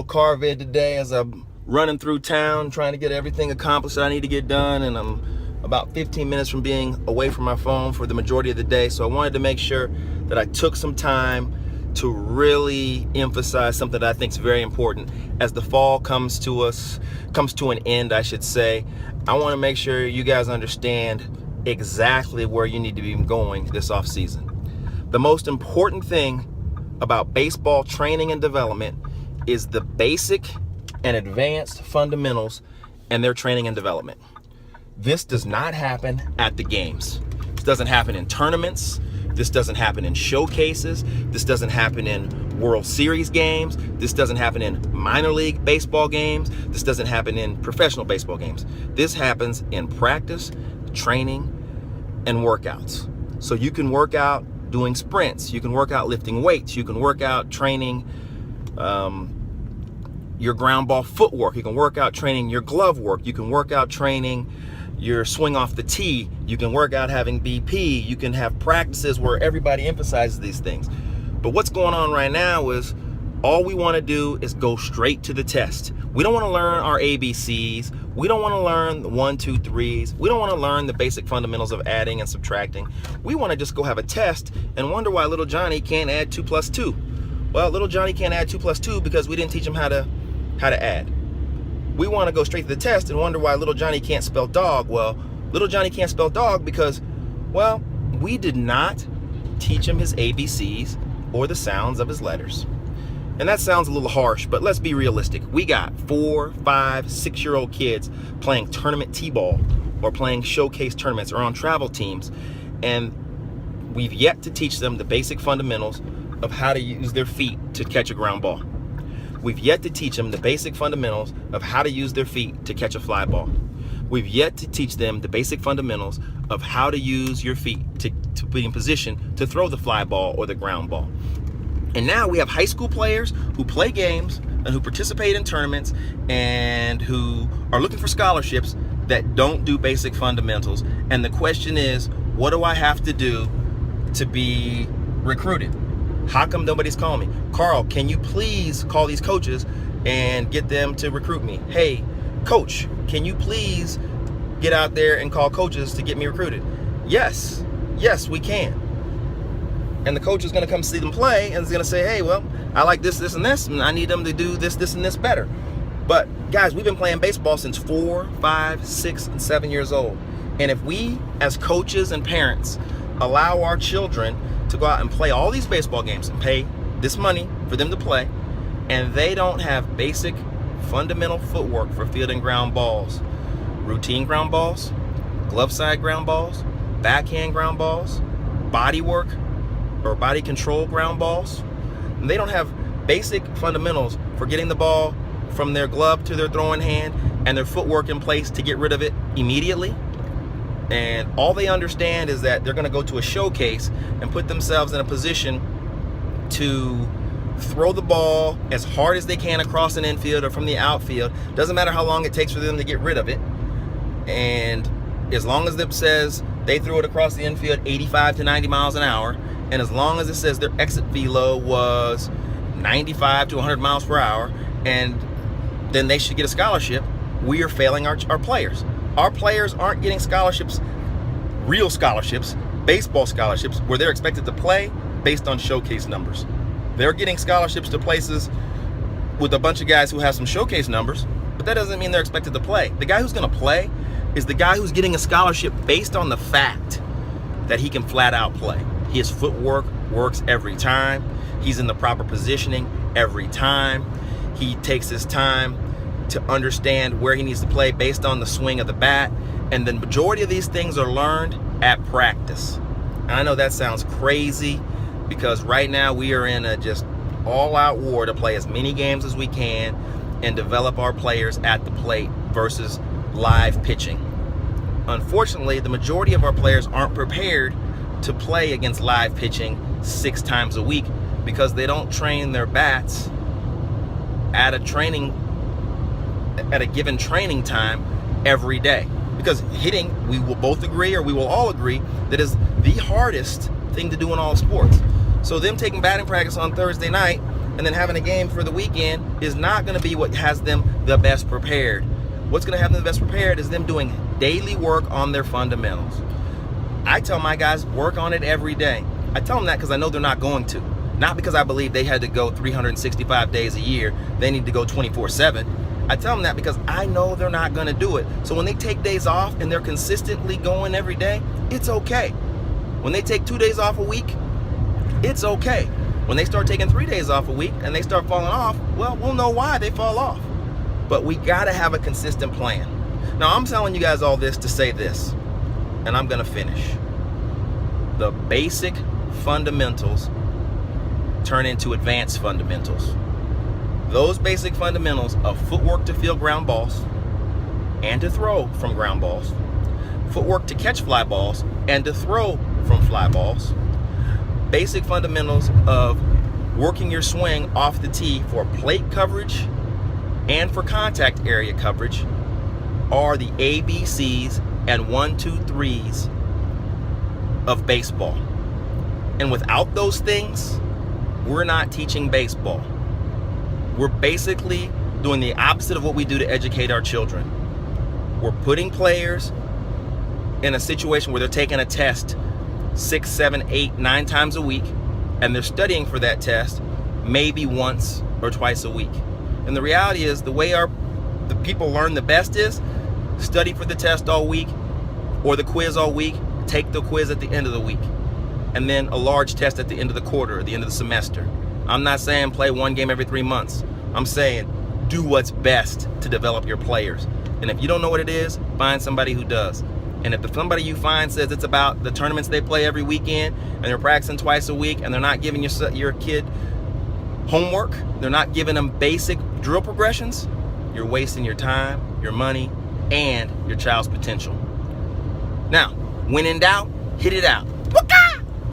car vid today as I'm running through town trying to get everything accomplished that I need to get done, and I'm about 15 minutes from being away from my phone for the majority of the day. So I wanted to make sure that I took some time to really emphasize something that I think is very important. As the fall comes to an end, I should say, I want to make sure you guys understand exactly where you need to be going this off season. The most important thing about baseball training and development is the basic and advanced fundamentals and their training and development. This does not happen at the games. This doesn't happen in tournaments. This doesn't happen in showcases. This doesn't happen in World Series games. This doesn't happen in minor league baseball games. This doesn't happen in professional baseball games. This happens in practice, training, and workouts. So you can work out doing sprints. You can work out lifting weights. You can work out training your ground ball footwork. You can work out training your glove work. You can work out training your swing off the tee. You can work out having BP. You can have practices where everybody emphasizes these things. But what's going on right now is all we want to do is go straight to the test. We don't want to learn our ABCs. We don't want to learn the 1, 2, 3s. We don't want to learn the basic fundamentals of adding and subtracting. We want to just go have a test and wonder why little Johnny can't add 2 plus 2. Well, little Johnny can't add 2 plus 2 because we didn't teach him how to add. We want to go straight to the test and wonder why little Johnny can't spell dog. Well, little Johnny can't spell dog because, well, we did not teach him his ABCs or the sounds of his letters. And that sounds a little harsh, but let's be realistic. We got 4, 5, 6-year-old kids playing tournament t-ball or playing showcase tournaments or on travel teams, and we've yet to teach them the basic fundamentals of how to use their feet to catch a ground ball. We've yet to teach them the basic fundamentals of how to use their feet to catch a fly ball. We've yet to teach them the basic fundamentals of how to use your feet to be in position to throw the fly ball or the ground ball. And now we have high school players who play games and who participate in tournaments and who are looking for scholarships that don't do basic fundamentals. And the question is, what do I have to do to be recruited? How come nobody's calling me? Carl, can you please call these coaches and get them to recruit me? Hey, coach, can you please get out there and call coaches to get me recruited? Yes, we can. And the coach is going to come see them play and is going to say, hey, well, I like this, and this, and I need them to do this, and this better. But guys, we've been playing baseball since 4, 5, 6, and 7 years old. And if we, as coaches and parents, allow our children to go out and play all these baseball games and pay this money for them to play, and they don't have basic fundamental footwork for fielding ground balls, routine ground balls, glove side ground balls, backhand ground balls, body work or body control ground balls, and they don't have basic fundamentals for getting the ball from their glove to their throwing hand and their footwork in place to get rid of it immediately. And all they understand is that they're going to go to a showcase and put themselves in a position to throw the ball as hard as they can across an infield or from the outfield. Doesn't matter how long it takes for them to get rid of it. And as long as it says they threw it across the infield 85 to 90 miles an hour, and as long as it says their exit velo was 95 to 100 miles per hour, and then they should get a scholarship, we are failing our players. Our players aren't getting scholarships, real scholarships, baseball scholarships, where they're expected to play based on showcase numbers. They're getting scholarships to places with a bunch of guys who have some showcase numbers, but that doesn't mean they're expected to play. The guy who's going to play is the guy who's getting a scholarship based on the fact that he can flat out play. His footwork works every time. He's in the proper positioning every time. He takes his time to understand where he needs to play based on the swing of the bat. And the majority of these things are learned at practice. And I know that sounds crazy because right now we are in a just all-out war to play as many games as we can and develop our players at the plate versus live pitching. Unfortunately, the majority of our players aren't prepared to play against live pitching 6 times a week because they don't train their bats at a given training time every day. Because hitting, we will both agree, or we will all agree, that is the hardest thing to do in all sports. So them taking batting practice on Thursday night and then having a game for the weekend is not going to be what has them the best prepared. What's going to have them the best prepared is them doing daily work on their fundamentals. I tell my guys, work on it every day. I tell them that because I know they're not going to. Not because I believe they had to go 365 days a year. They need to go 24/7. I tell them that because I know they're not going to do it. So when they take days off and they're consistently going every day, it's okay. When they take 2 days off a week, it's okay. When they start taking 3 days off a week and they start falling off, well, we'll know why they fall off. But we got to have a consistent plan. Now, I'm telling you guys all this to say this, and I'm going to finish. The basic fundamentals turn into advanced fundamentals. Those basic fundamentals of footwork to field ground balls and to throw from ground balls, footwork to catch fly balls and to throw from fly balls, basic fundamentals of working your swing off the tee for plate coverage and for contact area coverage are the ABCs and 1, 2, 3s of baseball. And without those things, we're not teaching baseball. We're basically doing the opposite of what we do to educate our children. We're putting players in a situation where they're taking a test 6, 7, 8, 9 times a week, and they're studying for that test maybe once or twice a week. And the reality is, the way the people learn the best is study for the test all week or the quiz all week, take the quiz at the end of the week, and then a large test at the end of the quarter or the end of the semester. I'm not saying play one game every 3 months. I'm saying do what's best to develop your players. And if you don't know what it is, find somebody who does. And if somebody you find says it's about the tournaments they play every weekend and they're practicing twice a week and they're not giving your kid homework, they're not giving them basic drill progressions, you're wasting your time, your money, and your child's potential. Now, when in doubt, hit it out.